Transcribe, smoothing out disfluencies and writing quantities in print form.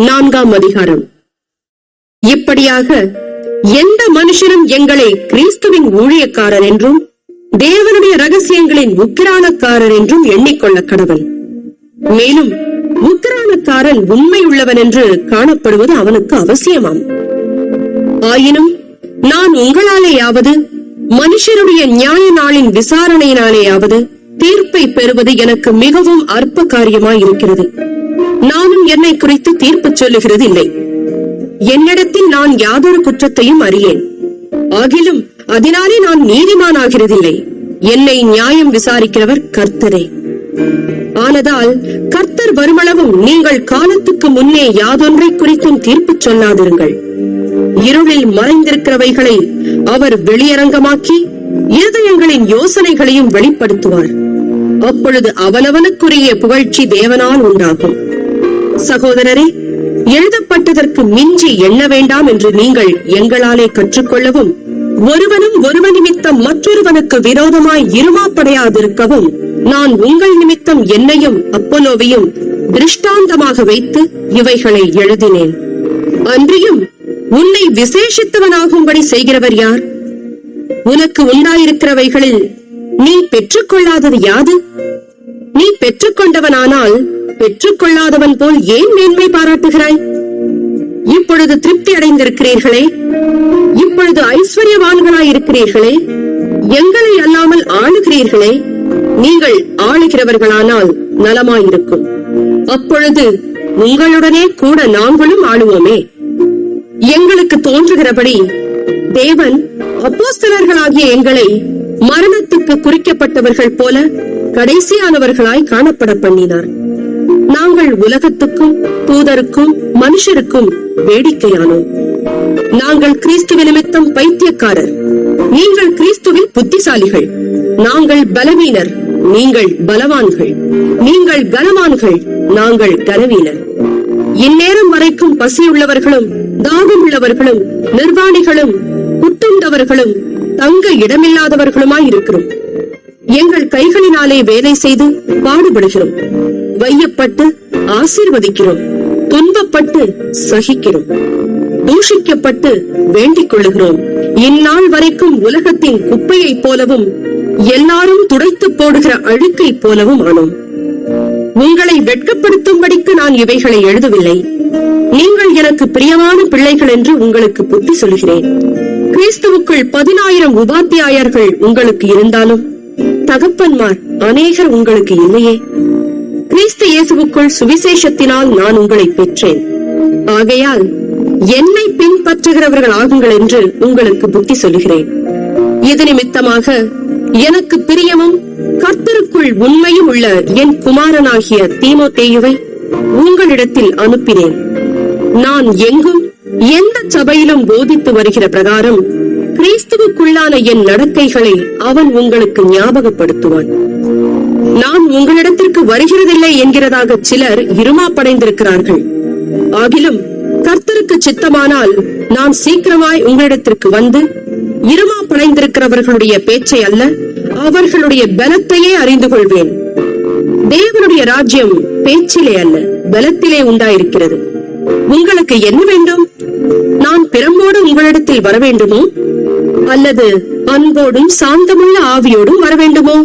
4ஆம் அதிகாரம். இப்படியாக எந்த மனுஷனும் எங்களை கிறிஸ்துவின் ஊழியக்காரர் என்றும் தேவனுடைய ரகசியங்களின் உக்கிரானக்காரர் என்றும் எண்ணிக்கொள்ள கடவன். மேலும் உக்கிரானக்காரன் உண்மையுள்ளவன் என்று காணப்படுவது அவனுக்கு அவசியமாம். ஆயினும் நான் உங்களாலேயாவது மனுஷருடைய நியாய நாளின் விசாரணையினாலேயாவது தீர்ப்பை பெறுவது எனக்கு மிகவும் அற்ப காரியமாயிருக்கிறது. நானும் என்னை குறித்து தீர்ப்பு சொல்லுகிறது இல்லை. என்னிடத்தில் நான் யாதொரு குற்றத்தையும் அறியேன். ஆகிலும் அதனாலே நான் நீதிமானாகிறதில்லை. என்னை நியாயம் விசாரிக்கிறவர் கர்த்தரே. ஆனதால் கர்த்தர் வருமளவும் நீங்கள் காலத்துக்கு முன்னே யாதொன்றை குறித்தும் தீர்ப்பு சொல்லாதிருங்கள். இருளில் மறைந்திருக்கிறவைகளை அவர் வெளியரங்கமாக்கி இருதயங்களின் யோசனைகளையும் வெளிப்படுத்துவார். அப்பொழுது அவனவனுக்குரிய புகழ்ச்சி தேவனால் உண்டாகும். சகோதரரே, எழுதப்பட்டதற்கு மிஞ்சி எண்ண வேண்டாம் என்று நீங்கள் எங்களாலே கற்றுக்கொள்ளவும், ஒருவனும் ஒருவன் நிமித்தம் மற்றொருவனுக்கு விரோதமாய் இருமாப்படையாதிருக்கவும் நான் உங்கள் நிமித்தம் என்னையும் அப்போலோவையும் திருஷ்டாந்தமாக வைத்து இவைகளை எழுதினேன். அன்றியும் உன்னை விசேஷித்தவனாகும்படி செய்கிறவர் யார்? உனக்கு உண்டாயிருக்கிறவைகளில் நீ பெற்றுக்கொள்ளாதது யாது? நீ பெற்றுக்கொண்டவனானால் பெற்றுக்கொள்ளாதவன் போல் ஏன் மேன்மை பாராட்டுகிறாய்? இப்பொழுது திருப்தி அடைந்திருக்கிறீர்களே, இப்பொழுது ஐஸ்வர்யவான்களாயிருக்கிறீர்களே, எங்களை அல்லாமல் ஆளுகிறீர்களே. நீங்கள் ஆளுகிறவர்களானால் நலமாயிருக்கும். அப்பொழுது உங்களுடனே கூட நாங்களும் ஆளுவோமே. எங்களுக்கு தோன்றுகிறபடி தேவன் அப்போஸ்தலர்களாகிய எங்களை மரணத்துக்கு குறிக்கப்பட்டவர்கள் போல கடைசியானவர்களாய் காணப்பட பண்ணினார். நாங்கள் உலகத்துக்கும் தூதருக்கும் மனுஷருக்கும் வேடிக்கையானோம். நாங்கள் கிறிஸ்துவ நிமித்தம் பைத்தியக்காரர், நீங்கள் கிறிஸ்துவில் புத்திசாலிகள். நாங்கள் பலவீனர், நீங்கள் பலவான்கள். நீங்கள் கனவான்கள், நாங்கள் கனவீனர். இந்நேரம் வரைக்கும் பசியுள்ளவர்களும் தாகம் உள்ளவர்களும் நிர்வாணிகளும் குட்டுண்டவர்களும் தங்க இடமில்லாதவர்களுமாய் இருக்கிறோம். எங்கள் கைகளினாலே வேலை செய்து பாடுபடுகிறோம். வையப்பட்டு ஆசீர்வதிக்கிறோம். துன்பப்பட்டு சகிக்கிறோம். தூஷிக்கப்பட்டு வேண்டிக் கொள்ளுகிறோம். இந்நாள் வரைக்கும் உலகத்தின் குப்பையைப் போலவும் எல்லாரும் துடைத்து போடுகிற அழுக்கை போலவும் ஆனோம். உங்களை வெட்கப்படுத்தும்படிக்கு நான் இவைகளை எழுதவில்லை. நீங்கள் எனக்கு பிரியமான பிள்ளைகள் என்று உங்களுக்கு புத்தி சொல்கிறேன். கிறிஸ்துவுக்குள் 10,000 உபாத்தியாயர்கள் உங்களுக்கு இருந்தாலும் தகப்பன்மார் அநேகர் உங்களுக்கு இல்லையே. கிறிஸ்து இயேசுவுக்குள் சுவிசேஷத்தினால் நான் உங்களை பெற்றேன். ஆகையால் என்னை பின்பற்றுகிறவர்கள் ஆகுங்கள் என்று உங்களுக்கு புத்தி சொல்கிறேன். இது நிமித்தமாக எனக்கு பிரியமும் கர்த்தருக்குள் உண்மையும் உள்ள என் குமாரனாகிய தீமோத்தேயுவை உங்களிடத்தில் அனுப்பினேன். நான் எங்கும் எந்த சபையிலும் போதித்து வருகிற பிரகாரம் கிறிஸ்துவுக்குள்ளான என் நடக்கைகளை அவன் உங்களுக்கு ஞாபகப்படுத்துவான். நான் உங்களிடத்திற்கு வருகிறதில்லை என்கிறதாக சிலர் இருமாப்படைந்திருக்கிறார்கள். ஆகிலும் கர்த்தருக்கு சித்தமானால் நான் சீக்கிரமாய் உங்களிடத்திற்கு வந்து இருமாப்படைந்திருக்கிறவர்களுடைய பேச்சை அல்ல, அவர்களுடைய பலத்தையே அறிந்து கொள்வேன். தேவனுடைய ராஜ்யம் பேச்சிலே அல்ல, பலத்திலே உண்டாயிருக்கிறது. உங்களுக்கு என்ன வேண்டும்? நான் பிரம்போடு உங்களிடத்தில் வர வேண்டுமோ, அல்லது அன்போடும் சாந்தமுள்ள ஆவியோடும் வர வேண்டுமோ?